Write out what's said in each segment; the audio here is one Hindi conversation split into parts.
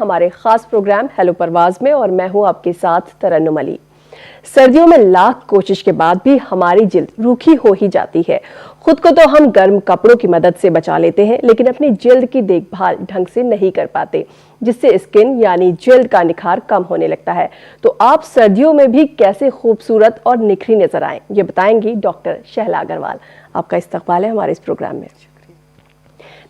हमारे खास प्रोग्राम हेलो परवाज में और मैं हूं आपके साथ तरन्नुम अली। सर्दियों में लाख कोशिश के बाद भी हमारी जिल्द रूखी हो ही जाती है। खुद को तो हम गर्म कपड़ों की मदद से बचा लेते हैं, लेकिन अपनी जिल्द की देखभाल ढंग से नहीं कर पाते, जिससे स्किन यानी जिल्द का निखार कम होने लगता है। तो आप सर्दियों में भी कैसे खूबसूरत और निखरी नजर आएं, ये बताएंगी डॉक्टर शहला अग्रवाल। आपका इस्तकबाल है हमारे इस प्रोग्राम में।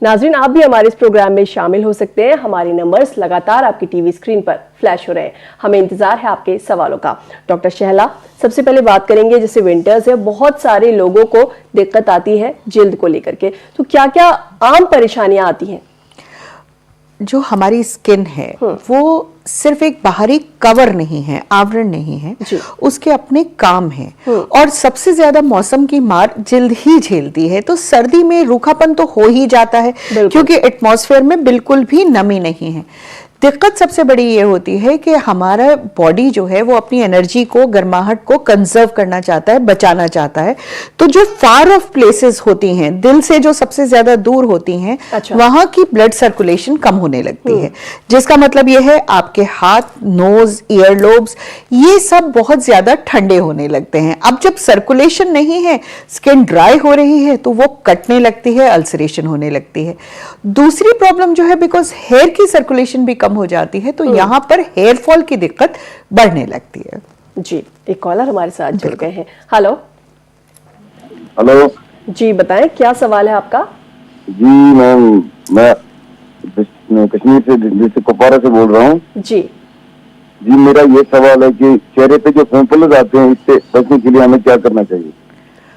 नाज़रीन, आप भी हमारे इस प्रोग्राम में शामिल हो सकते हैं। हमारे नंबर्स लगातार आपकी टीवी स्क्रीन पर फ्लैश हो रहे हैं। हमें इंतजार है आपके सवालों का। डॉक्टर शहला, सबसे पहले बात करेंगे, जैसे विंटर्स है, बहुत सारे लोगों को दिक्कत आती है जिल्द को लेकर के, तो क्या क्या आम परेशानियां आती हैं? जो हमारी स्किन है वो सिर्फ एक बाहरी कवर नहीं है, आवरण नहीं है, उसके अपने काम हैं और सबसे ज्यादा मौसम की मार जिल्द ही झेलती है। तो सर्दी में रूखापन तो हो ही जाता है क्योंकि एटमॉस्फेयर में बिल्कुल भी नमी नहीं है। दिक्कत सबसे बड़ी ये होती है कि हमारा बॉडी जो है वो अपनी एनर्जी को, गर्माहट को कंजर्व करना चाहता है, बचाना चाहता है। तो जो फार ऑफ प्लेसेस होती हैं, दिल से जो सबसे ज्यादा दूर होती हैं, वहां की ब्लड सर्कुलेशन कम होने लगती है, जिसका मतलब ये है आपके हाथ, नोज, ईयर लोब्स, ये सब बहुत ज्यादा ठंडे होने लगते हैं। अब जब सर्कुलेशन नहीं है, स्किन ड्राई हो रही है, तो वो कटने लगती है, अल्सरेशन होने लगती है। दूसरी प्रॉब्लम जो है, बिकॉज हेयर की सर्कुलेशन भी हो जाती है, तो यहां पर हेयर फॉल की दिक्कत बढ़ने लगती है। जी, एक कॉलर हमारे साथ जुड़ गए हैं। हेलो हेलो जी, बताएं क्या सवाल है आपका? जी मैम, मैं कश्मीर से, डिस्ट्रिक्ट कुपवारा से बोल रहा हूँ। जी मेरा ये सवाल है कि चेहरे पे जो पिंपल्स आते हैं, इससे बचने के लिए हमें क्या करना चाहिए?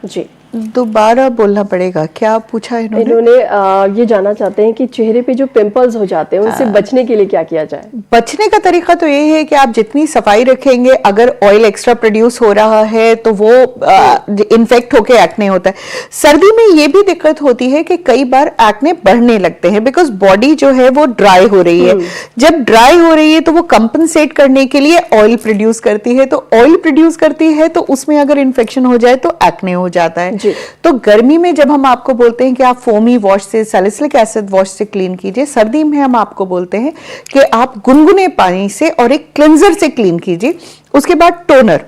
जी, दोबारा बोलना पड़ेगा, क्या पूछा इन्होंने? ये जानना चाहते हैं कि चेहरे पे जो पिंपल्स हो जाते हैं उनसे बचने के लिए क्या किया जाए? बचने का तरीका तो ये है कि आप जितनी सफाई रखेंगे, अगर ऑयल एक्स्ट्रा प्रोड्यूस हो रहा है तो वो इन्फेक्ट होके एक्ने होता है। सर्दी में ये भी दिक्कत होती है कि कई बार एक्ने बढ़ने लगते हैं, बिकॉज बॉडी जो है वो ड्राई हो रही है। जब ड्राई हो रही है तो वो कंपनसेट करने के लिए ऑयल प्रोड्यूस करती है, तो ऑयल प्रोड्यूस करती है तो उसमें अगर इन्फेक्शन हो जाए तो एक्ने हो जाता है। तो गर्मी में जब हम आपको बोलते हैं कि आप फोमी वॉश से, सैलिसिलिक एसिड वॉश से क्लीन कीजिए, सर्दी में हम आपको बोलते हैं कि आप गुनगुने पानी से और एक क्लिंजर से क्लीन कीजिए। उसके बाद टोनर,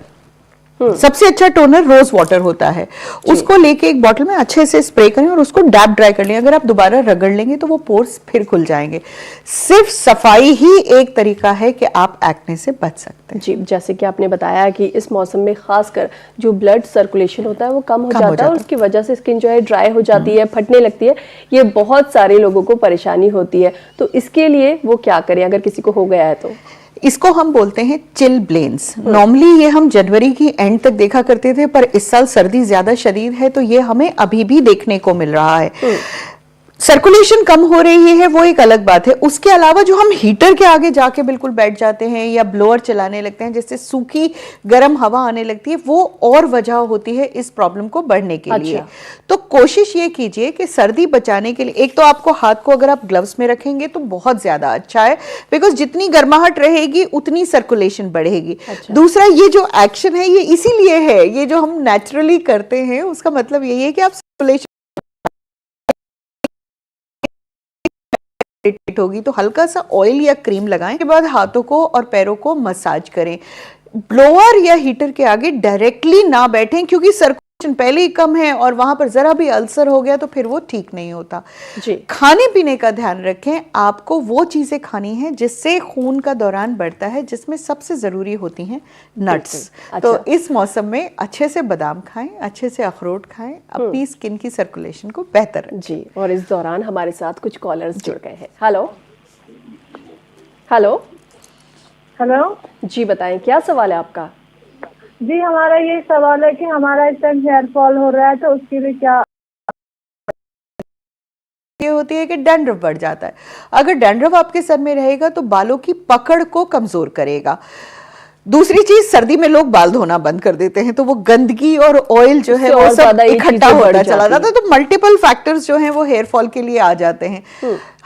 सबसे अच्छा टोनर रोज वाटर होता है, उसको लेके एक बोतल में अच्छे से स्प्रे करें और उसको डैप ड्राई कर लें। अगर आप दोबारा रगड़ लेंगे तो वो पोर्स फिर खुल जाएंगे। सिर्फ सफाई ही एक तरीका है कि आप एक्ने से बच सकते हैं। जी, जैसे कि आपने बताया कि इस मौसम में खासकर जो ब्लड सर्कुलेशन होता है वो कम हो जाता है और उसकी वजह से स्किन जो है ड्राई हो जाती है, फटने लगती है। ये बहुत सारे लोगों को परेशानी होती है, तो इसके लिए वो क्या करें अगर किसी को हो गया है तो? इसको हम बोलते हैं चिल ब्लेन्स। नॉर्मली ये हम जनवरी की एंड तक देखा करते थे, पर इस साल सर्दी ज्यादा शदीद है तो ये हमें अभी भी देखने को मिल रहा है। सर्कुलेशन कम हो रही है वो एक अलग बात है। उसके अलावा जो हम हीटर के आगे जाके बिल्कुल बैठ जाते हैं या ब्लोअर चलाने लगते हैं, जिससे सूखी गर्म हवा आने लगती है, वो और वजह होती है इस प्रॉब्लम को बढ़ने के लिए। तो कोशिश ये कीजिए कि सर्दी बचाने के लिए, एक तो आपको हाथ को अगर आप ग्लव्स में रखेंगे तो बहुत ज्यादा अच्छा है, बिकॉज जितनी गर्माहट रहेगी उतनी सर्कुलेशन बढ़ेगी। दूसरा, ये जो एक्शन है ये इसीलिए है, ये जो हम नेचुरली करते हैं उसका मतलब यही है कि आप सर्कुलेशन होगी तो हल्का सा ऑयल या क्रीम लगाएं, के बाद हाथों को और पैरों को मसाज करें। ब्लोअर या हीटर के आगे डायरेक्टली ना बैठें क्योंकि सर्कुलेशन पहले ही कम है और वहां पर जरा भी अल्सर हो गया तो फिर वो ठीक नहीं होता। जी, खाने पीने का ध्यान रखें। आपको वो चीजें खानी है जिससे खून का दौरान बढ़ता है, जिसमें सबसे जरूरी होती हैं नट्स। तो इस मौसम में अच्छे से बादाम खाएं, अच्छे से अखरोट खाएं, अपनी स्किन की सर्कुलेशन को बेहतर। जी, और इस दौरान हमारे साथ कुछ कॉलर्स जुड़ गए हैं। हेलो हेलो हेलो जी, बताएं क्या सवाल है आपका? जी, हमारा ये सवाल है कि हमारा इस टाइम हेयर फॉल हो रहा है तो उसके लिए क्या? ये होती है कि डैंड्रफ बढ़ जाता है। अगर डैंड्रफ आपके सर में रहेगा तो बालों की पकड़ को कमजोर करेगा। दूसरी चीज, सर्दी में लोग बाल धोना बंद कर देते हैं तो वो गंदगी और ऑयल जो है वो सब इकट्ठा होता चला जाता है। तो मल्टीपल फैक्टर्स जो हैं वो हेयर फॉल के लिए आ जाते हैं।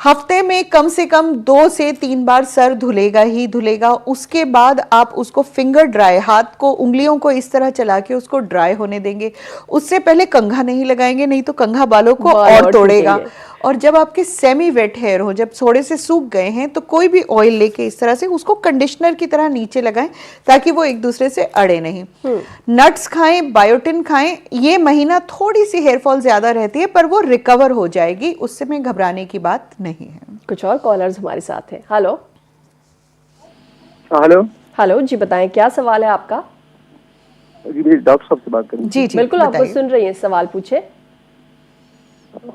हफ्ते में कम से कम 2 से 3 बार सर धुलेगा ही धुलेगा। उसके बाद आप उसको फिंगर ड्राई, हाथ को, उंगलियों को इस तरह चला के उसको ड्राई होने देंगे। उससे पहले कंघा नहीं लगाएंगे, नहीं तो कंघा बालों को और तोड़ेगा। और जब आपके सेमी वेट हेयर हो, जब थोड़े से सूख गए हैं, तो कोई भी ऑयल लेके इस तरह से उसको कंडीशनर की तरह नीचे लगाएं ताकि वो एक दूसरे से अड़े नहीं। नट्स खाएं, बायोटिन खाएं। ये महीना थोड़ी सी हेयर फॉल ज्यादा रहती है पर वो रिकवर हो जाएगी, उससे में घबराने की बात नहीं है। कुछ और कॉलर्स हमारे साथ हैं। हेलो हेलो हेलो, जी बताएं क्या सवाल है आपका? जी मेरी डॉक्टर साहब से बात करें। जी जी बिल्कुल, आपको बताइए। सुन रही हैं, सवाल पूछे।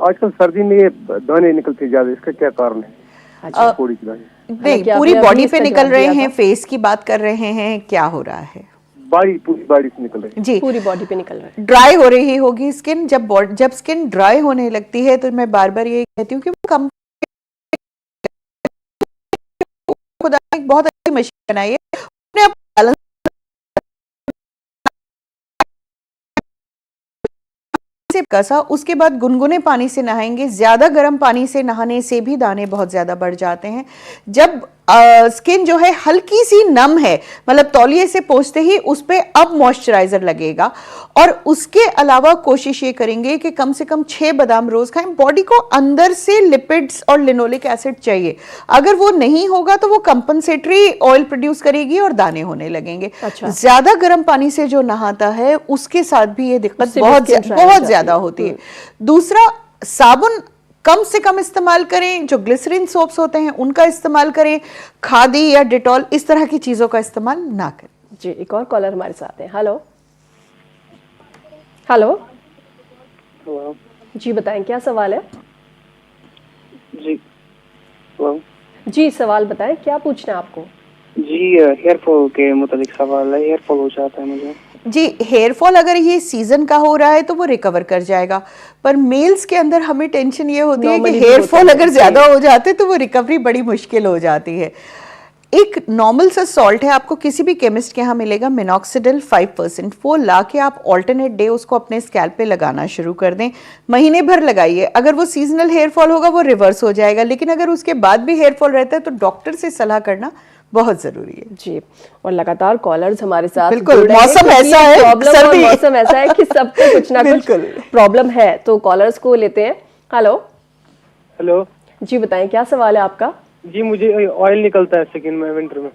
आजकल सर्दी में ये दाने निकलते ज्यादा, इसका क्या कारण है? अच्छा, थोड़ी सी दाने नहीं, हालांकि पूरी आपने अभी बॉडी इसका पे निकल जवाब रहे दिया हैं, था। फेस की बात कर रहे हैं, क्या हो रहा है? पूरी बॉडी से निकल रही है। जी, पूरी बॉडी पे निकल रहा है। ड्राई हो रही होगी स्किन। जब स्किन ड्राई होने लगती है तो मैं बार बार यही कहती हूँ कि वो कम, खुदा ने एक बहुत अच्छी मशीन बनाई है, अपने आप बैलेंस से कसा, उसके बाद गुनगुने पानी से नहाएंगे। ज्यादा गर्म पानी से नहाने से भी दाने बहुत ज्यादा बढ़ जाते हैं। जब स्किन जो है हल्की सी नम है, मतलब तौलिए से पोंछते ही उस पे अब मॉइस्चराइजर लगेगा। और उसके अलावा कोशिश ये करेंगे कि कम से कम 6 बादाम रोज खाएं। बॉडी को अंदर से लिपिड्स और लिनोलिक एसिड चाहिए, अगर वो नहीं होगा तो वो कंपनसेटरी ऑयल प्रोड्यूस करेगी और दाने होने लगेंगे। अच्छा। ज्यादा गर्म पानी से जो नहाता है उसके साथ भी ये दिक्कत उससे भी बहुत skin dry हो बहुत जाती ज्यादा है। होती है। दूसरा, साबुन कम से कम इस्तेमाल करें, जो ग्लिसरीन सोप्स होते हैं उनका इस्तेमाल करें, खादी या डिटॉल इस तरह की चीजों का इस्तेमाल ना करें। जी, एक और कॉलर हमारे साथ हैं। हेलो हेलो, हेलो जी बताएं क्या सवाल है? जी। हेलो जी, सवाल बताएं, क्या पूछना है आपको? जी, हेयर फॉल के मुताबिक सवाल है। हेयर फॉल हो जाता है मुझे। जी, हेयर फॉल अगर ये सीजन का हो रहा है तो वो रिकवर कर जाएगा, पर मेल्स के अंदर हमें टेंशन ये होती है कि Normally भी हेयर होता फॉल है, अगर जी। ज्यादा हो जाते तो वो रिकवरी बड़ी मुश्किल हो जाती है। एक नॉर्मल सा सॉल्ट है, आपको किसी भी केमिस्ट के यहाँ मिलेगा, मिनॉक्सिडिल 5%। वो ला के आप ऑल्टरनेट डे उसको अपने स्कैल्प पे लगाना शुरू कर दें। महीने भर लगाइए। अगर वो सीजनल हेयर फॉल होगा वो रिवर्स हो जाएगा, लेकिन अगर उसके बाद भी हेयर फॉल रहता है तो डॉक्टर से सलाह करना बहुत जरूरी है। जी, और लगातार कॉलर्स हमारे साथ बिल्कुल, जुड़ रहे हैं, मौसम क्योंकि ऐसा है, प्रॉब्लम और सर्दी। मौसम ऐसा है कि सबको कुछ ना कुछ बिल्कुल। प्रॉब्लम है। तो कॉलर्स को लेते हैं। हेलो हेलो जी, बताएं क्या सवाल है आपका? जी, मुझे ऑयल निकलता है स्किन में विंटर में।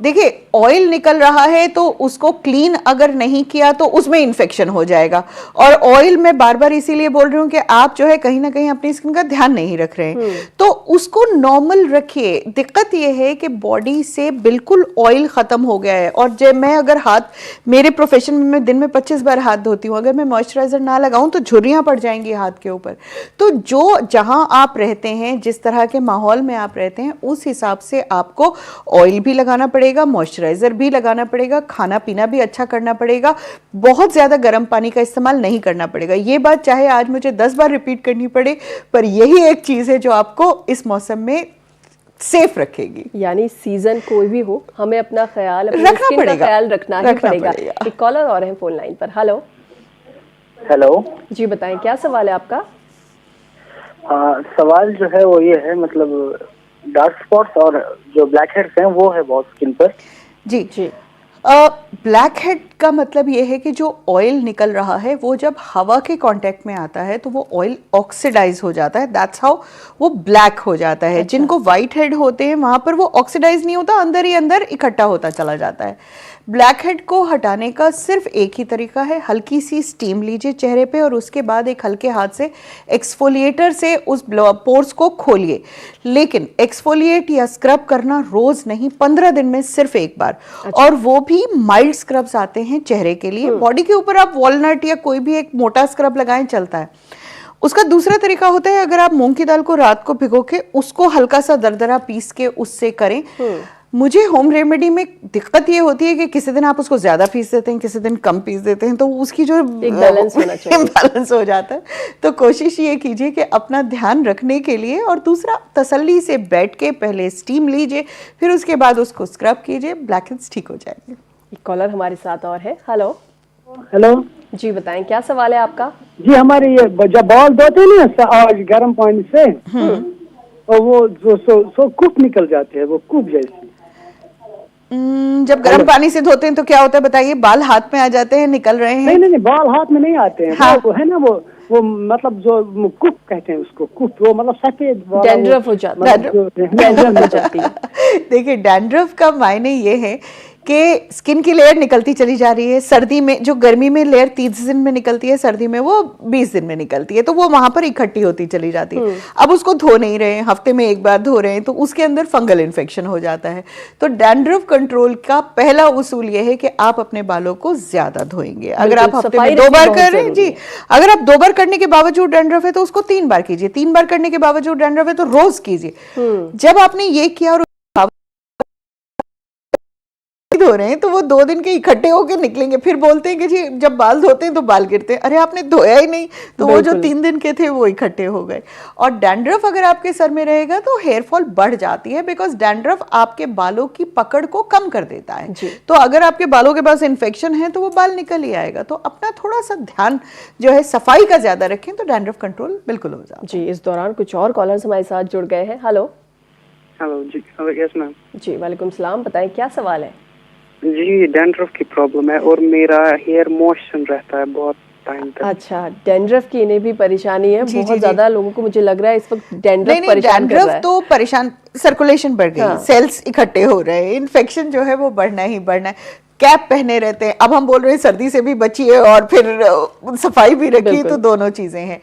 देखिए, ऑयल निकल रहा है तो उसको क्लीन अगर नहीं किया तो उसमें इन्फेक्शन हो जाएगा। और ऑयल मैं बार बार इसीलिए बोल रही हूँ कि आप जो है कहीं ना कहीं अपनी स्किन का ध्यान नहीं रख रहे हैं, तो उसको नॉर्मल रखिए। दिक्कत यह है कि बॉडी से बिल्कुल ऑयल खत्म हो गया है। और जब मैं अगर हाथ, मेरे प्रोफेशन में मैं दिन में 25 बार हाथ धोती हूँ, अगर मैं मॉइस्चराइजर ना लगाऊं तो झुर्रियां पड़ जाएंगी हाथ के ऊपर। तो जो जहां आप रहते हैं, जिस तरह के माहौल में आप रहते हैं, उस हिसाब से आपको ऑयल भी लगाना पड़ेगा, मॉइस्चराइजर भी लगाना पड़ेगा, खाना पीना भी अच्छा करना पड़ेगा, बहुत ज्यादा गर्म पानी का इस्तेमाल नहीं करना पड़ेगा। ये बात चाहे आज मुझे 10 बार रिपीट करनी पड़े, पर यही एक चीज है जो आपको इस मौसम में सेफ रखेगी। यानी सीजन कोई भी हो, हमें अपना ख्याल, अपनी रखना स्किन का पड़ेगा। ख्याल रखना ही रखना पड़ेगा। पड़ेगा। एक कॉलर और है फोन लाइन पर। हेलो हेलो जी, बताएं क्या सवाल है आपका? सवाल जो है वो ये है, मतलब डार्क स्पॉट्स और जो ब्लैक हेड्स हैं वो है बहुत स्किन पर। जी जी, ब्लैक हेड का मतलब ये है कि जो ऑयल निकल रहा है वो जब हवा के कांटेक्ट में आता है तो वो ऑयल ऑक्सीडाइज हो जाता है। दैट्स हाउ वो ब्लैक हो जाता है। जिनको वाइट हेड होते हैं वहां पर वो ऑक्सीडाइज नहीं होता, अंदर ही अंदर इकट्ठा होता चला जाता है। ब्लैक हेड को हटाने का सिर्फ एक ही तरीका है, हल्की सी स्टीम लीजिए चेहरे पे और उसके बाद एक हल्के हाथ से एक्सफोलिएटर से उस पोर्स को खोलिए। लेकिन एक्सफोलिएट या स्क्रब करना रोज नहीं, 15 दिन में सिर्फ एक बार। और वो भी माइल्ड स्क्रब्स आते हैं चेहरे के लिए। बॉडी के ऊपर आप वॉलनट या कोई भी एक मोटा स्क्रब लगाएं, चलता है। उसका दूसरा तरीका होता है, अगर आप मूंग की दाल को रात को भिगो के उसको हल्का सा दरदरा पीस के उससे करें। मुझे होम रेमेडी में दिक्कत ये होती है कि किसी दिन आप उसको ज्यादा पीस देते हैं, किसी दिन कम पीस देते हैं, तो उसकी जो एक बैलेंस होना चाहिए। बैलेंस हो जाता है। तो कोशिश ये कीजिए कि अपना ध्यान रखने के लिए, और दूसरा तसल्ली से बैठ के पहले स्टीम लीजिए, फिर उसके बाद उसको स्क्रब कीजिए, ब्लैकहेड्स ठीक हो जाएंगे। एक कॉलर हमारे साथ और है। हेलो हेलो जी, बताएं क्या सवाल है आपका? जी, हमारे ये जब बाल धोते हैं ना आज गर्म पानी से, और वो जो सो कुक निकल जाते हैं, वो कुक जैसे। जब गर्म पानी से धोते हैं तो क्या होता है बताइए? बाल हाथ में आ जाते हैं, निकल रहे हैं। नहीं, बाल हाथ में नहीं आते हैं। हाँ। वो है ना, वो वो मतलब जो कुप कहते हैं उसको, कुप, वो मतलब सफेद डैंड्रफ हो जाता है, डैंड्रफ हो जाती है। देखिए, डैंड्रफ का मायने ये है कि स्किन की लेयर निकलती चली जा रही है। सर्दी में जो गर्मी में लेयर 30 दिन में निकलती है, सर्दी में वो 20 दिन में निकलती है, तो वो वहां पर इकट्ठी होती चली जाती है। अब उसको धो नहीं रहे हैं, हफ्ते में एक बार धो रहे हैं, तो उसके अंदर फंगल इन्फेक्शन हो जाता है। तो डैंड्रफ कंट्रोल का पहला उसूल ये है कि आप अपने बालों को ज्यादा धोएंगे। अगर आप हफ्ते में 2 बार कर रहे हैं जी, अगर आप 2 बार करने के बावजूद डैंड्रफ है तो उसको 3 बार कीजिए, 3 बार करने के बावजूद डैंड्रफ है तो रोज कीजिए। जब आपने ये किया और धो रहे हैं तो वो 2 दिन के इकट्ठे होके निकलेंगे, फिर बोलते हैं कि जी जब बाल धोते हैं तो बाल गिरते हैं। अरे आपने धोया ही नहीं, तो वो जो 3 दिन के थे वो इकट्ठे हो गए। और डैंड्रफ अगर आपके सर में रहेगा तो हेयर फॉल बढ़ जाती है, बिकॉज डैंड्रफ आपके बालों की पकड़ को कम कर देता है। तो अगर आपके बालों के पास इन्फेक्शन है तो वो बाल निकल ही आएगा। तो अपना थोड़ा सा ध्यान जो है सफाई का ज्यादा रखें तो डैंड्रफ कंट्रोल बिल्कुल हो जाता है। जी, इस दौरान कुछ और कॉलर्स हमारे साथ जुड़ गए हैं। हेलो जी, यस मैम जी, वालेकुम सलाम, बताएं क्या सवाल है? जी, डैंड्रफ की प्रॉब्लम है और मेरा हेयर मॉइस्चर रहता है बहुत टाइम तक। अच्छा, डैंड्रफ की इन्हें भी परेशानी है, जी, बहुत जी, ज्यादा लोगों को मुझे लग रहा है इस वक्त डैंड्रफ नहीं, परेशान कर रहा डैंड्रफ है। तो परेशान, सर्कुलेशन बढ़ गई, हाँ। सेल्स इकट्ठे हो रहे हैं, इन्फेक्शन जो है वो बढ़ना ही बढ़ना है। कैप पहने रहते हैं, अब हम बोल रहे हैं सर्दी से भी बचिए और फिर सफाई भी रखिए, तो दोनों चीजें हैं।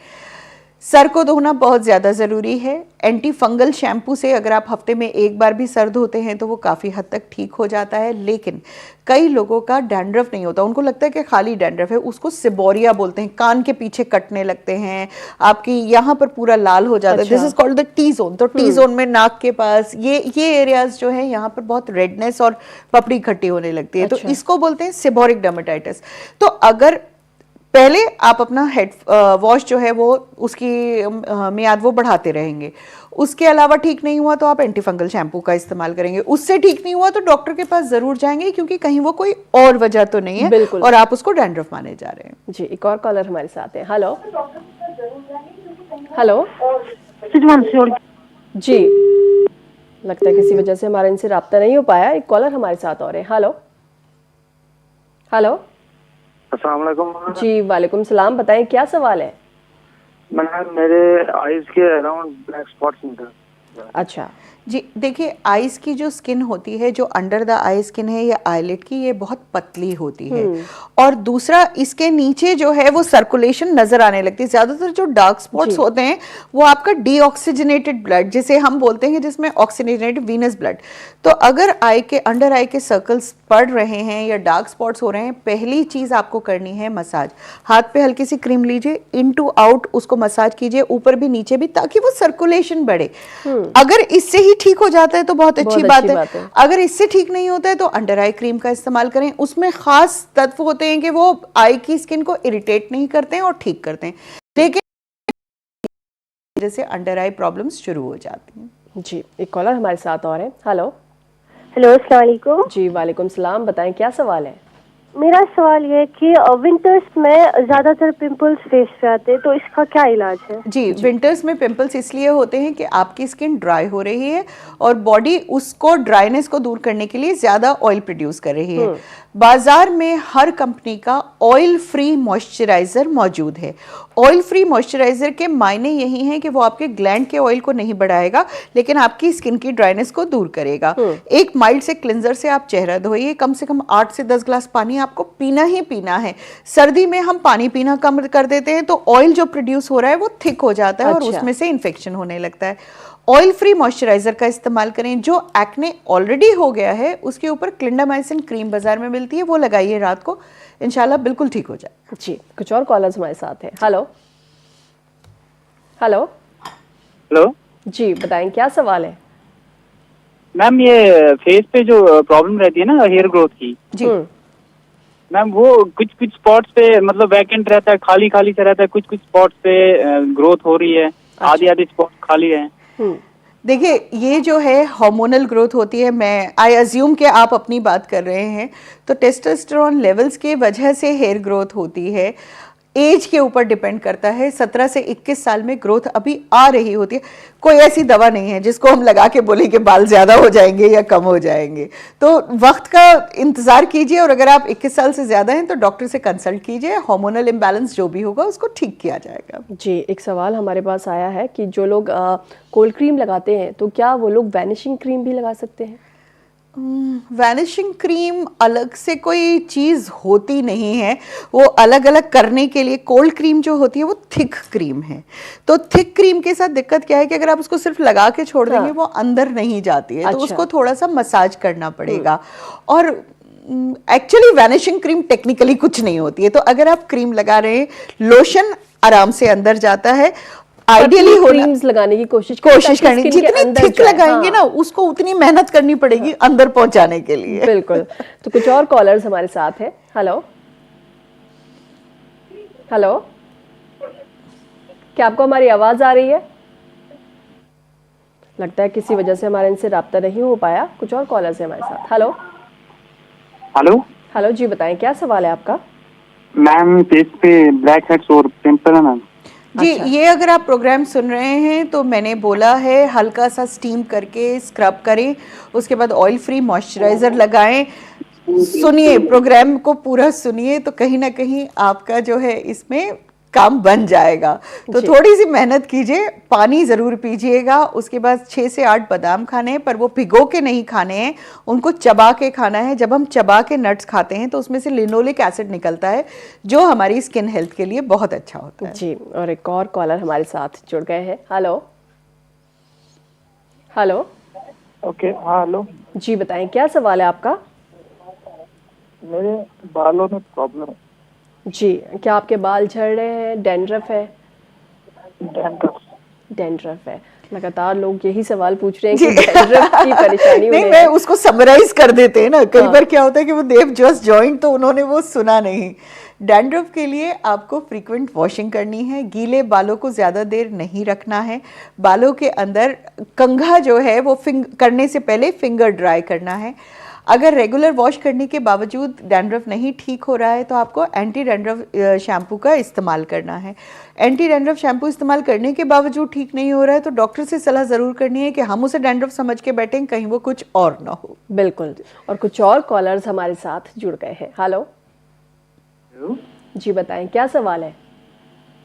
सर को धोना बहुत ज़्यादा ज़रूरी है। एंटी फंगल शैम्पू से अगर आप हफ्ते में एक बार भी सर धोते हैं तो वो काफ़ी हद तक ठीक हो जाता है। लेकिन कई लोगों का डैंड्रफ नहीं होता, उनको लगता है कि खाली डैंड्रफ है, उसको सिबोरिया बोलते हैं, कान के पीछे कटने लगते हैं, आपकी यहाँ पर पूरा लाल हो जाता है। This is called the T zone. तो टी जोन में नाक के पास ये एरियाज जो है यहाँ पर बहुत रेडनेस और पपड़ी इकट्ठी होने लगती है। तो इसको बोलते हैं सिबोरिक डर्मेटाइटिस। तो अगर पहले आप अपना हेड वॉश जो है वो उसकी मियाद वो बढ़ाते रहेंगे, उसके अलावा ठीक नहीं हुआ तो आप एंटी फंगल शैम्पू का इस्तेमाल करेंगे, उससे ठीक नहीं हुआ तो डॉक्टर के पास जरूर जाएंगे, क्योंकि कहीं वो कोई और वजह तो नहीं है और आप उसको डैंड्रफ माने जा रहे हैं। जी, एक और कॉलर हमारे साथ है। हेलो हेलो जी, लगता है किसी वजह से हमारा इनसे राब्ता नहीं हो पाया। एक कॉलर हमारे साथ और है। हेलो हेलो अस्सलाम वालेकुम जी, वालेकुम सलाम, बताएं क्या सवाल है? मैम, मेरे आईज के अराउंड ब्लैक स्पॉट्स हैं। अच्छा जी, देखिए आईज की जो स्किन होती है, जो अंडर द आई स्किन है या आईलिड की, ये बहुत पतली होती है। और दूसरा, इसके नीचे जो है वो सर्कुलेशन नजर आने लगती है। ज्यादातर जो डार्क स्पॉट्स होते हैं वो आपका डीऑक्सीजनेटेड ब्लड, जिसे हम बोलते हैं जिसमें ऑक्सीजनेटेड वीनस ब्लड। तो अगर आई के अंडर आई के सर्कल्स पड़ रहे हैं या डार्क स्पॉट्स हो रहे हैं, पहली चीज आपको करनी है मसाज। हाथ पे हल्की सी क्रीम लीजिए, इन टू आउट उसको मसाज कीजिए, ऊपर भी नीचे भी, ताकि वो सर्कुलेशन बढ़े। अगर इससे ही ठीक हो जाता है तो बहुत अच्छी बात है। अगर इससे ठीक नहीं होता है तो अंडर आई क्रीम का इस्तेमाल करें। उसमें खास तत्व होते हैं कि वो आई की स्किन को इरिटेट नहीं करते हैं और ठीक करते हैं, लेकिन जैसे अंडर आई प्रॉब्लम्स शुरू हो जाती हैं। जी, एक कॉलर हमारे साथ और है। हेलो अस्सलाम वालेकुम। जी, वालेकुम सलाम, बताएं क्या सवाल है? मेरा सवाल ये है कि विंटर्स में ज्यादातर पिंपल्स फेस पे आते हैं, तो इसका क्या इलाज है? जी, विंटर्स में पिंपल्स इसलिए होते हैं कि आपकी स्किन ड्राई हो रही है और बॉडी उसको ड्राइनेस को दूर करने के लिए ज्यादा ऑयल प्रोड्यूस कर रही है। बाजार में हर कंपनी का ऑयल फ्री मॉइस्चराइजर मौजूद है। ऑयल फ्री मॉइस्चराइजर के मायने यही हैं कि वो आपके ग्लैंड के ऑयल को नहीं बढ़ाएगा, लेकिन आपकी स्किन की ड्राइनेस को दूर करेगा। एक माइल्ड से क्लिंजर से आप चेहरा धोइए। कम से कम 8 से 10 ग्लास पानी आपको पीना ही पीना है। सर्दी में हम पानी पीना कम कर देते हैं तो ऑयल जो प्रोड्यूस हो रहा है वो थिक हो जाता है और उसमें से इन्फेक्शन होने लगता है। ऑयल फ्री मॉइस्चराइजर का इस्तेमाल करें। जो एक्ने ऑलरेडी हो गया है उसके ऊपर क्लिंडामाइसिन क्रीम बाजार में मिलती है, वो लगाइए रात को, इंशाल्लाह बिल्कुल ठीक हो जाए। जी, कुछ और कॉलर्स हमारे साथ हैं। हेलो हेलो हेलो जी, बताएं क्या सवाल है? मैम, ये फेस पे जो प्रॉब्लम रहती है ना हेयर ग्रोथ की, जी मैम वो कुछ कुछ स्पॉट्स पे मतलब वैकेंट रहता है, खाली खाली से रहता है, कुछ कुछ स्पॉट्स पे ग्रोथ हो रही है, आधी आधी स्पॉट खाली है। देखिए, ये जो है हार्मोनल ग्रोथ होती है। मैं आई अज्यूम कि आप अपनी बात कर रहे हैं, तो टेस्टोस्टेरोन लेवल्स के वजह से हेयर ग्रोथ होती है। एज के ऊपर डिपेंड करता है। 17 से 21 साल में ग्रोथ अभी आ रही होती है। कोई ऐसी दवा नहीं है जिसको हम लगा के बोले कि बाल ज्यादा हो जाएंगे या कम हो जाएंगे। तो वक्त का इंतजार कीजिए, और अगर आप 21 साल से ज्यादा हैं तो डॉक्टर से कंसल्ट कीजिए। हार्मोनल इम्बैलेंस जो भी होगा उसको ठीक किया जाएगा। जी, एक सवाल हमारे पास आया है कि जो लोग कोल्ड क्रीम लगाते हैं तो क्या वो लोग वैनिशिंग क्रीम भी लगा सकते हैं? वैनिशिंग क्रीम अलग से कोई चीज़ होती नहीं है, वो अलग अलग करने के लिए। कोल्ड क्रीम जो होती है वो थिक क्रीम है। तो थिक क्रीम के साथ दिक्कत क्या है कि अगर आप उसको सिर्फ लगा के छोड़ देंगे वो अंदर नहीं जाती है। तो उसको थोड़ा सा मसाज करना पड़ेगा। और एक्चुअली वैनिशिंग क्रीम टेक्निकली कुछ नहीं होती है। तो अगर आप क्रीम लगा रहे हैं, लोशन आराम से अंदर जाता है। आइडियली क्रीम्स लगाने की कोशिश करनी, जितनी थिक लगाएंगे ना उसको उतनी मेहनत करनी पड़ेगी अंदर पहुंचाने के लिए। बिल्कुल। तो कुछ और कॉलर्स हमारे साथ हैं। हेलो हेलो, क्या आपको हमारी आवाज आ रही है? लगता है किसी वजह से हमारे इनसे राब्ता नहीं हो पाया। कुछ और कॉलर्स हैं हमारे साथ। हेलो हेलो हेलो, जी बताएं क्या सवाल है आपका? मैम, फेस पे ब्लैक हेड्स और पिंपल है मैम। जी, ये अगर आप प्रोग्राम सुन रहे हैं तो मैंने बोला है हल्का सा स्टीम करके स्क्रब करें, उसके बाद ऑयल फ्री मॉइस्चराइजर लगाएं। सुनिए, प्रोग्राम को पूरा सुनिए तो कहीं ना कहीं आपका जो है इसमें काम बन जाएगा। तो थोड़ी सी मेहनत कीजिए, पानी ज़रूर पीजिएगा। उसके बाद 6 से 8 बादाम खाने हैं, पर वो भिगो के नहीं खाने हैं, उनको चबा के खाना है। जब हम चबा के नट्स खाते हैं तो उसमें से लिनोलिक एसिड निकलता है जो हमारी स्किन हेल्थ के लिए बहुत अच्छा होता है। जी, और एक और कॉलर हमारे साथ जुड़ गए हैं। Hello hello. ओके, हाँ हेलो। जी बताएं क्या सवाल है आपका? मेरे बालों में प्रॉब्लम है। जी, क्या आपके बाल झड़ रहे हैं? डैंड्रफ है? डैंड्रफ है। लगातार लोग यही सवाल पूछ रहे हैं कि डैंड्रफ की परेशानी नहीं, मैं उसको समराइज कर देते हैं ना। कई बार क्या होता है कि वो देव जस्ट जॉइंट तो उन्होंने वो सुना नहीं। डैंड्रफ के लिए आपको फ्रीक्वेंट वॉशिंग करनी है। गीले बालों को ज़्यादा देर नहीं रखना है। बालों के अंदर कंघा जो है वो करने से पहले फिंगर ड्राई करना है। अगर रेगुलर वॉश करने के बावजूद डैंड्रफ नहीं ठीक हो रहा है तो आपको एंटी डैंड्रफ शैम्पू का इस्तेमाल करना है। एंटी डैंड्रफ शैम्पू इस्तेमाल करने के बावजूद ठीक नहीं हो रहा है तो डॉक्टर से सलाह ज़रूर करनी है कि हम उसे डैंड्रफ समझ के बैठें, कहीं वो कुछ और ना हो। बिल्कुल। और कुछ और कॉलर्स हमारे साथ जुड़ गए हैं। हेलो जी बताएं क्या सवाल है?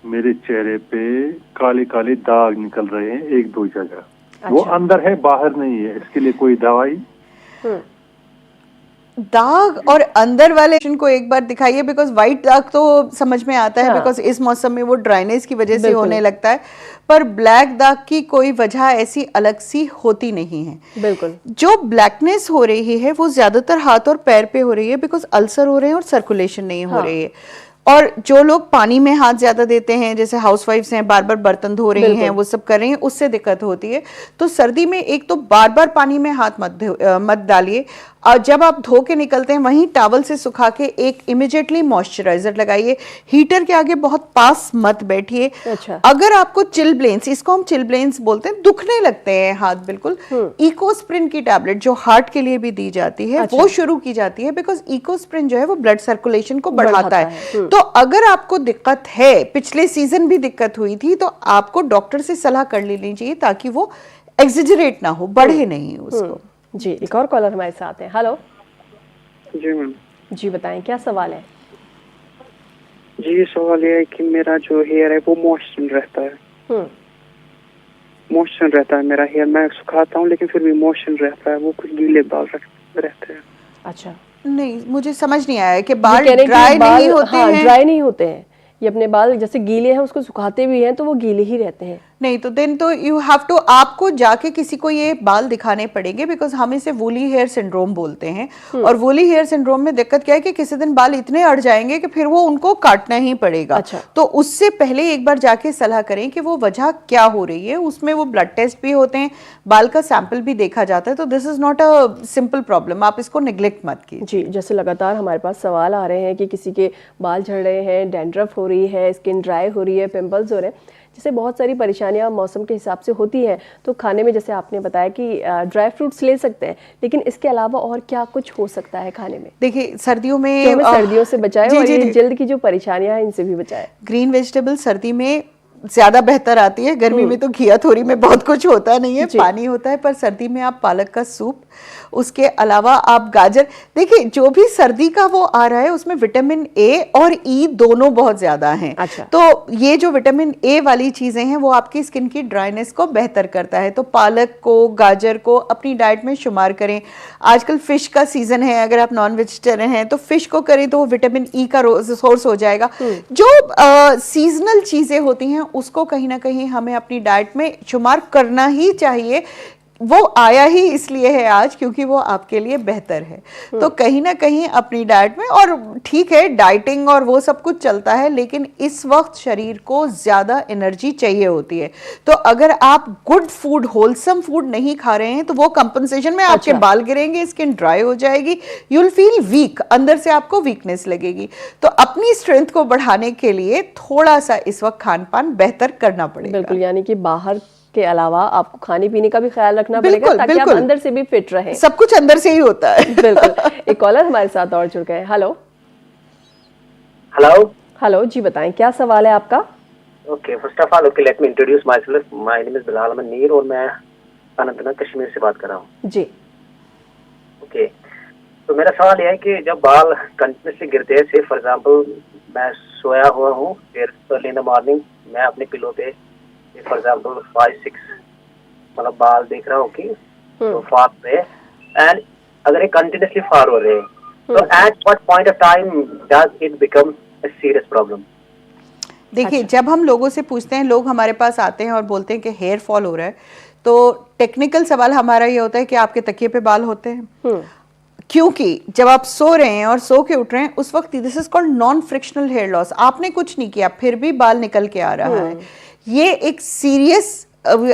मेरे चेहरे पे काले काले दाग निकल रहे हैं 1-2 जगह। वो अंदर है, बाहर नहीं है। इसके लिए कोई दवाई? दाग और अंदर वाले को एक बार दिखाइए, बिकॉज व्हाइट दाग तो समझ में आता है, बिकॉज इस मौसम में वो ड्राइनेस की वजह से होने लगता है। पर ब्लैक दाग की कोई वजह ऐसी अलग सी होती नहीं है। बिल्कुल। जो ब्लैकनेस हो रही है वो ज्यादातर हाथ और पैर पे हो रही है, बिकॉज अल्सर हो रहे हैं और सर्कुलेशन नहीं हो रही है। और जो लोग पानी में हाथ ज्यादा देते हैं, जैसे हाउसवाइफ्स हैं, बार बार बर्तन धो रही हैं, वो सब कर रही हैं, उससे दिक्कत होती है। तो सर्दी में एक तो बार बार पानी में हाथ मत डालिए। जब आप धो के निकलते हैं वहीं टॉवल से सुखा के एक इमिडिएटली मॉइस्चराइजर लगाइए। हीटर के आगे बहुत पास मत बैठिए। अच्छा। अगर आपको चिलब्लेन्स, इसको हम चिलब्लेन्स बोलते हैं, दुखने लगते हैं हाथ बिल्कुल, इकोस्प्रिन की टैबलेट जो हार्ट के लिए भी दी जाती है, वो शुरू की जाती है। बिकॉज इकोस्प्रिन जो है वो ब्लड सर्कुलेशन को बढ़ाता है। तो अगर आपको दिक्कत है, पिछले सीजन भी दिक्कत हुई थी, तो आपको डॉक्टर से सलाह कर लेनी चाहिए ताकि वो एग्जिजरेट ना हो, बढ़े नहीं उसको। जी, एक और कॉलर हमारे साथ है। हेलो जी मैम। जी बताएं क्या सवाल है? जी, सवाल ये है कि मेरा जो हेयर है वो मॉइस्चर रहता है। मॉइस्चर रहता है मेरा हेयर। मैं सुखाता हूँ लेकिन फिर भी मॉइस्चर रहता है। वो कुछ गीले बाल रहते हैं। अच्छा, नहीं, मुझे समझ नहीं आया कि बाल ड्राई नहीं होते हैं। ड्राई नहीं होते हैं। ये अपने बाल जैसे गीले हैं उसको सुखाते भी हैं तो वो गीले ही रहते हैं। नहीं, तो देन तो यू हैव टू, आपको जाके किसी को ये बाल दिखाने पड़ेंगे, बिकॉज हम इसे वूली हेयर सिंड्रोम बोलते हैं। और वूली हेयर सिंड्रोम में दिक्कत क्या है कि किसी दिन बाल इतने अड़ जाएंगे कि फिर वो उनको काटना ही पड़ेगा। अच्छा। तो उससे पहले एक बार जाके सलाह करें कि वो वजह क्या हो रही है। उसमें वो ब्लड टेस्ट भी होते हैं, बाल का सैंपल भी देखा जाता है। तो this is not a simple problem, आप इसको निग्लेक्ट मत कीजिए। जी, जैसे लगातार हमारे पास सवाल आ रहे हैं कि किसी के बाल झड़ रहे हैं, डैंड्रफ हो रही है, स्किन ड्राई हो रही है, पिंपल्स हो रहे हैं। जैसे बहुत सारी परेशानियां मौसम के हिसाब से होती हैं, तो खाने में जैसे आपने बताया कि ड्राई फ्रूट्स ले सकते हैं, लेकिन इसके अलावा और क्या कुछ हो सकता है खाने में? देखिए सर्दियों में जो हमें सर्दियों से बचाए और ये जी। जल्द की जो परेशानियां हैं इनसे भी बचाए। ग्रीन वेजिटेबल सर्दी में ज्यादा बेहतर आती है। गर्मी में तो घिया थोड़ी में बहुत कुछ होता नहीं है, पानी होता है, पर सर्दी में आप पालक का सूप, उसके अलावा आप गाजर, देखिए जो भी सर्दी का वो आ रहा है उसमें विटामिन ए और ई दोनों बहुत ज्यादा हैं। अच्छा। तो ये जो विटामिन ए वाली चीजें हैं वो आपकी स्किन की ड्राइनेस को बेहतर करता है। तो पालक को, गाजर को अपनी डाइट में शुमार करें। आजकल फिश का सीजन है, अगर आप नॉन वेजिटेरियन हैं तो फिश को करें तो विटामिन ई का सोर्स हो जाएगा। जो सीजनल चीजें होती हैं उसको कहीं ना कहीं हमें अपनी डाइट में शुमार करना ही चाहिए। वो आया ही इसलिए है आज क्योंकि वो आपके लिए बेहतर है। तो कहीं ना कहीं अपनी डाइट में, और ठीक है डाइटिंग और वो सब कुछ चलता है, लेकिन इस वक्त शरीर को ज्यादा एनर्जी चाहिए होती है। तो अगर आप गुड फूड, होलसम फूड नहीं खा रहे हैं तो वो कंपनसेशन में आपके बाल गिरेंगे, स्किन ड्राई हो जाएगी, यू विल फील वीक, अंदर से आपको वीकनेस लगेगी। तो अपनी स्ट्रेंथ को बढ़ाने के लिए थोड़ा सा इस वक्त खान पान बेहतर करना पड़ेगा। बिल्कुल, यानी कि बाहर के अलावा आपको खाने पीने का भी ख्याल रखना पड़ेगा ताकि आप अंदर से भी फिट रहें। सब कुछ अंदर से ही होता है। बिल्कुल। एक कॉलर हमारे साथ और जुड़ गए। हेलो हेलो हेलो जी, बताएं क्या सवाल है आपका? Okay, first of all okay let me introduce myself, my name is Bilal Ahmed Neer और मैं अनंतनाग कश्मीर से बात कर रहा हूँ जी। ओके, तो मेरा सवाल यह है कि जब बाल कंटिन्यूसली गिरते हैं, से फॉर एग्जांपल मैं सोया हुआ हूँ, फिर अर्ली इन द मॉर्निंग मैं अपने पिलो पे फॉर एग्जांपल 5-6 मतलब बाल देख रहा हूँ कि तो फाल पे, एंड अगर ये कंटिन्यूसली फाल हो रहे हैं तो at what point of time does it become a serious problem? देखिए जब हम लोगों से पूछते हैं, लोग हमारे पास आते हैं और बोलते हैं कि हेयर फॉल हो रहा है, तो टेक्निकल सवाल हमारा ये होता है कि आपके तकिए पे बाल होते हैं? क्योंकि जब आप सो रहे हैं और सो के उठ रहे हैं उस वक्त this is called non frictional hair loss. आपने कुछ नहीं किया फिर भी बाल निकल के आ रहा है। ये एक सीरियस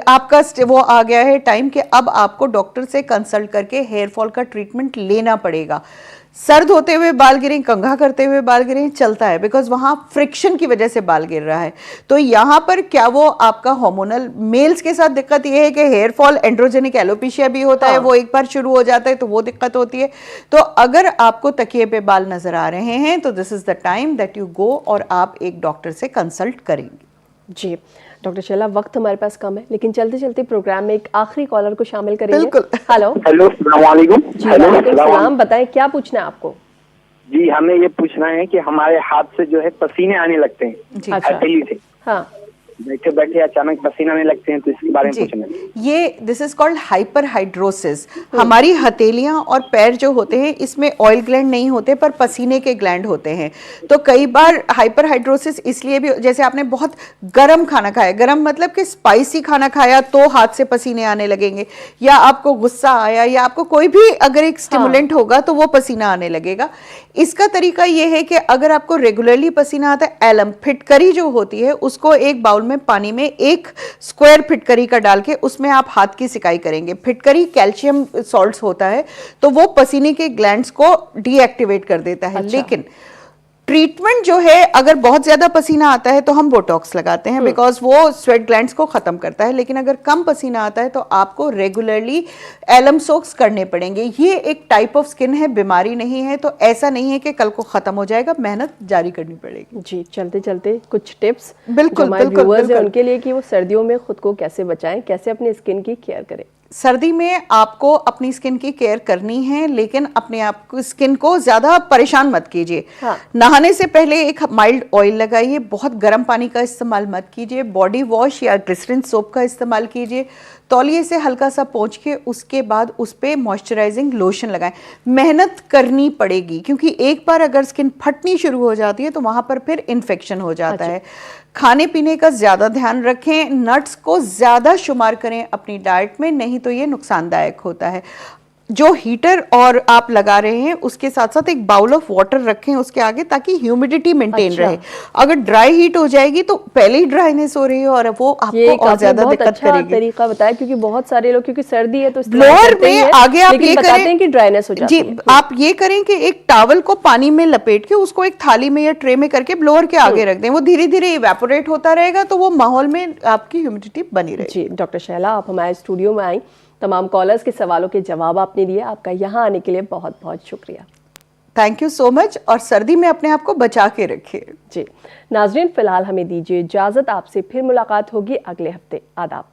आपका वो आ गया है टाइम कि अब आपको डॉक्टर से कंसल्ट करके हेयर फॉल का ट्रीटमेंट लेना पड़ेगा। सर्द होते हुए बाल गिरें, कंघा करते हुए बाल गिरें, चलता है, बिकॉज वहां फ्रिक्शन की वजह से बाल गिर रहा है। तो यहाँ पर क्या वो आपका हार्मोनल, मेल्स के साथ दिक्कत ये है कि हेयर फॉल एंड्रोजेनिक एलोपेशिया भी होता है, वो एक बार शुरू हो जाता है तो वो दिक्कत होती है। तो अगर आपको तकिए पे बाल नजर आ रहे हैं तो this is the time that you go और आप एक डॉक्टर से कंसल्ट करेंगे। जी डॉक्टर शैला, वक्त हमारे पास कम है, लेकिन चलते चलते प्रोग्राम में एक आखिरी कॉलर को शामिल करेंगे। बिल्कुल। हेलो हेलो, अस्सलाम वालेकुम। जी वालेकुम सलाम, बताएं क्या पूछना है आपको? जी हमें ये पूछना है कि हमारे हाथ से जो है पसीने आने लगते हैं हथेली से। हाँ, बैठे बैठे अचानक पसीना आने लगते हैं, तो इसके बारे में पूछना है। ये दिस इज कॉल्ड हाइपरहाइड्रोसिस। हमारी हथेलियां और पैर जो होते हैं इसमें ऑयल ग्लैंड नहीं होते पर पसीने के ग्लैंड होते हैं। तो कई बार हाइपरहाइड्रोसिस इसलिए भी, जैसे आपने बहुत गर्म खाना खाया, गर्म मतलब कि स्पाइसी खाना खाया तो हाथ से पसीने आने लगेंगे, या आपको गुस्सा आया, या आपको कोई भी अगर एक स्टिमुलेंट होगा तो वो पसीना आने लगेगा। इसका तरीका ये है कि अगर आपको रेगुलरली पसीना आता है, एलम फिटकरी जो होती है उसको एक बाउल में पानी में 1 स्क्वायर फिटकरी का डाल के उसमें आप हाथ की सिकाई करेंगे। फिटकरी कैल्शियम सॉल्ट्स होता है तो वो पसीने के ग्लैंड्स को डीएक्टिवेट कर देता है। लेकिन ट्रीटमेंट जो है, अगर बहुत ज्यादा पसीना आता है तो हम बोटॉक्स लगाते हैं बिकॉज वो स्वेट ग्लैंड्स को खत्म करता है। लेकिन अगर कम पसीना आता है तो आपको रेगुलरली एलम सोक्स करने पड़ेंगे। ये एक टाइप ऑफ स्किन है, बीमारी नहीं है, तो ऐसा नहीं है कि कल को खत्म हो जाएगा, मेहनत जारी करनी पड़ेगी। जी चलते चलते कुछ टिप्स बिल्कुल हमारे व्यूअर्स हैं उनके लिए कि वो सर्दियों में खुद को कैसे बचाएं, कैसे अपनी स्किन की केयर करें। सर्दी में आपको अपनी स्किन की केयर करनी है, लेकिन अपने आप को, स्किन को ज्यादा परेशान मत कीजिए। नहाने से पहले एक माइल्ड ऑयल लगाइए, बहुत गर्म पानी का इस्तेमाल मत कीजिए, बॉडी वॉश या ग्लिसरीन सोप का इस्तेमाल कीजिए, तौलिए से हल्का सा पोंछ के उसके बाद उस पे मॉइस्चराइजिंग लोशन लगाएं। मेहनत करनी पड़ेगी क्योंकि एक बार अगर स्किन फटनी शुरू हो जाती है तो वहां पर फिर इन्फेक्शन हो जाता है। खाने पीने का ज्यादा ध्यान रखें, नट्स को ज्यादा शुमार करें अपनी डाइट में, नहीं तो ये नुकसानदायक होता है। जो हीटर और आप लगा रहे हैं उसके साथ साथ एक बाउल ऑफ वाटर रखें उसके आगे, ताकि ह्यूमिडिटी मेंटेन रहे। अगर ड्राई हीट हो जाएगी तो पहले ही ड्राइनेस हो रही है और वो आपको और ज्यादा दिक्कत करेगी। तरीका बताया, क्योंकि बहुत सारे लोग, क्योंकि सर्दी है तो ब्लोअर में आगे आप ये करें कि ड्राइनेस हो जाती है। जी, आप ये करें कि एक टॉवल को पानी में लपेट के उसको एक थाली में या ट्रे में करके ब्लोअर के आगे रख दें, वो धीरे धीरे इवेपोरेट होता रहेगा, तो वो माहौल में आपकी ह्यूमिडिटी बनी रहेगी। जी डॉक्टर शैला, आप हमारे स्टूडियो में आई, तमाम कॉलर्स के सवालों के जवाब आपने दिए, आपका यहाँ आने के लिए बहुत बहुत शुक्रिया। Thank you so much. और सर्दी में अपने आप को बचा के रखिए। जी नाजरीन, फिलहाल हमें दीजिए इजाजत, आपसे फिर मुलाकात होगी अगले हफ्ते। आदाब।